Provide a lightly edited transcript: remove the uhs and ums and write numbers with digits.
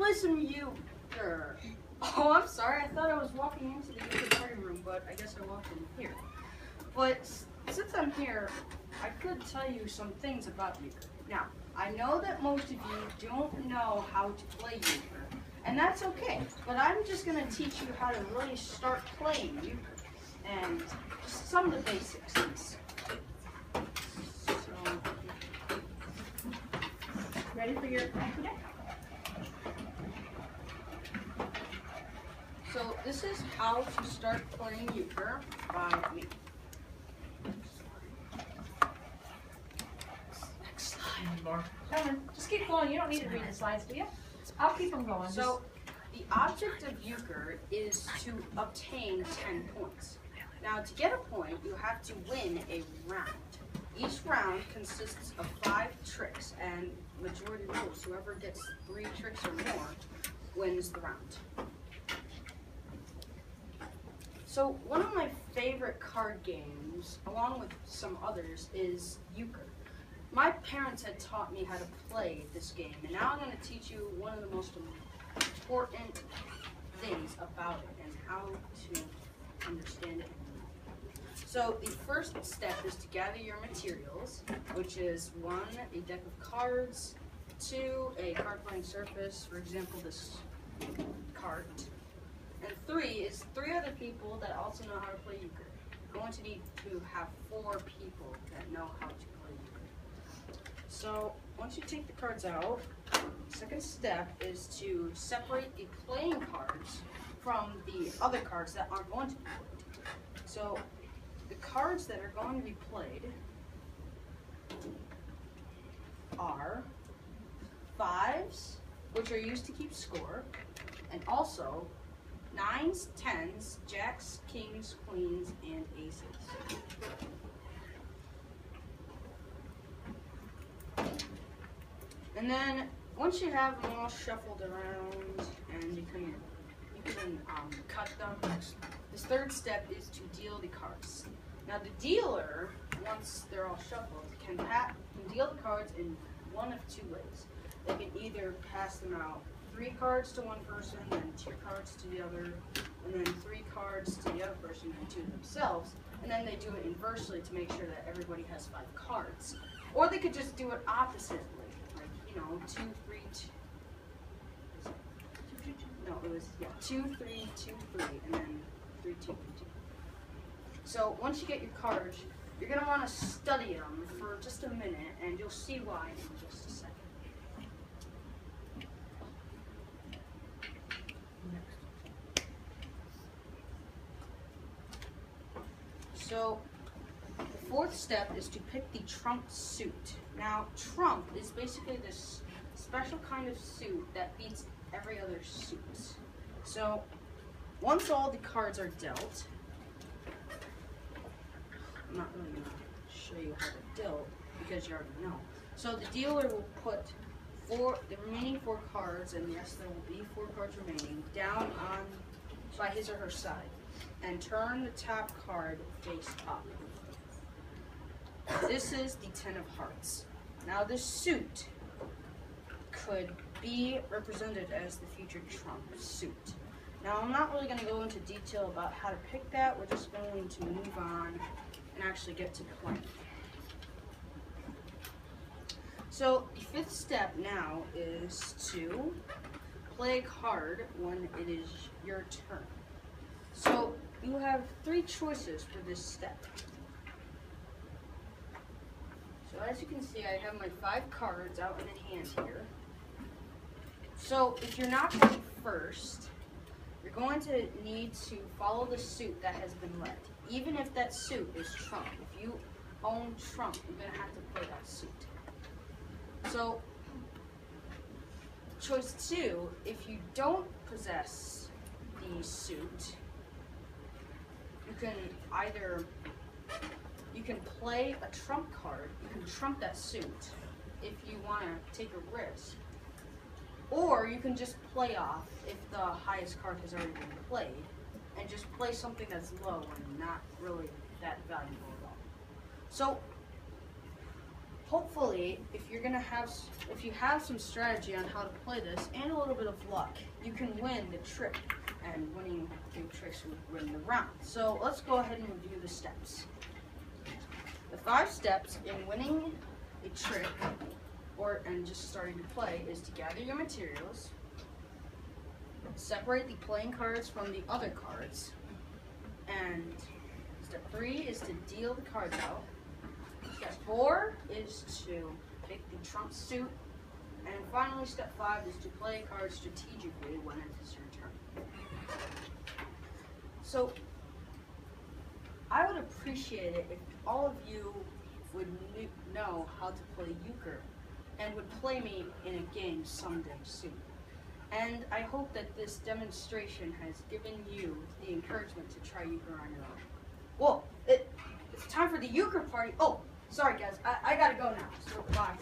play some euchre. Oh, I'm sorry. I thought I was walking into the euchre party room, but I guess I walked in here. But since I'm here, I could tell you some things about euchre. Now, I know that most of you don't know how to play euchre, and that's okay. But I'm just going to teach you how to really start playing euchre, and just some of the basics. Ready for your cracky deck? So this is how to start playing euchre by me. Next slide. More. Come on, just keep going. You don't need to read the slides, do you? I'll keep them going. So the object of euchre is to obtain 10 points. Now to get a point, you have to win a round. Each round consists of 5 tricks, and majority rules. Whoever gets 3 tricks or more wins the round. So one of my favorite card games, along with some others, is euchre. My parents had taught me how to play this game, and now I'm going to teach you one of the most important things about it and how to understand it. So the first step is to gather your materials, which is 1, a deck of cards, 2, a card playing surface, for example, this card, and 3 is 3 other people that also know how to play euchre. You're going to need to have 4 people that know how to play euchre. So once you take the cards out, the second step is to separate the playing cards from the other cards that aren't going to be played. So the cards that are going to be played are 5s, which are used to keep score, and also 9s, 10s, jacks, kings, queens, and aces. And then once you have them all shuffled around and you can cut them, this third step is to deal the cards. Now the dealer, once they're all shuffled, can deal the cards in one of 2 ways. They can either pass them out 3 cards to one person, then 2 cards to the other, and then 3 cards to the other person and 2 themselves, and then they do it inversely to make sure that everybody has 5 cards. Or they could just do it oppositely, like, 2, 3, 2. No, it was 2, 3, 2, 3, and then 3, 2, 3, 2. So once you get your cards, you're going to want to study them for just a minute, and you'll see why in just a second. So the 4th step is to pick the trump suit. Now trump is basically this special kind of suit that beats every other suit. So once all the cards are dealt, I'm not really going to show you how they're dealt because you already know. So the dealer will put the remaining 4 cards, and yes, there will be 4 cards remaining, down by his or her side, and turn the top card face up. This is the 10 of hearts. Now this suit could be represented as the future trump suit. Now I'm not really going to go into detail about how to pick that. We're just going to move on and actually get to playing. So the 5th step now is to play a card when it is your turn. So you have 3 choices for this step. So as you can see, I have my 5 cards out in a hand here. So if you're not going first, you're going to need to follow the suit that has been led, even if that suit is trump. If you own trump, you're going to have to play that suit. So choice 2, if you don't possess the suit, you can play a trump card. You can trump that suit if you want to take a risk. Or you can just play off if the highest card has already been played, and just play something that's low and not really that valuable at all. So hopefully, if you have some strategy on how to play this and a little bit of luck, you can win the trick. And winning the tricks would win the round. So let's go ahead and review the steps. The 5 steps in winning a trick and just starting to play is to gather your materials, separate the playing cards from the other cards, and step 3 is to deal the cards out. Step 4 is to pick the trump suit, and finally step 5 is to play cards strategically when it is your turn. So I would appreciate it if all of you would know how to play euchre and would play me in a game someday soon. And I hope that this demonstration has given you the encouragement to try euchre on your own. Well, it's time for the euchre party. Oh, sorry guys, I gotta go now, so bye.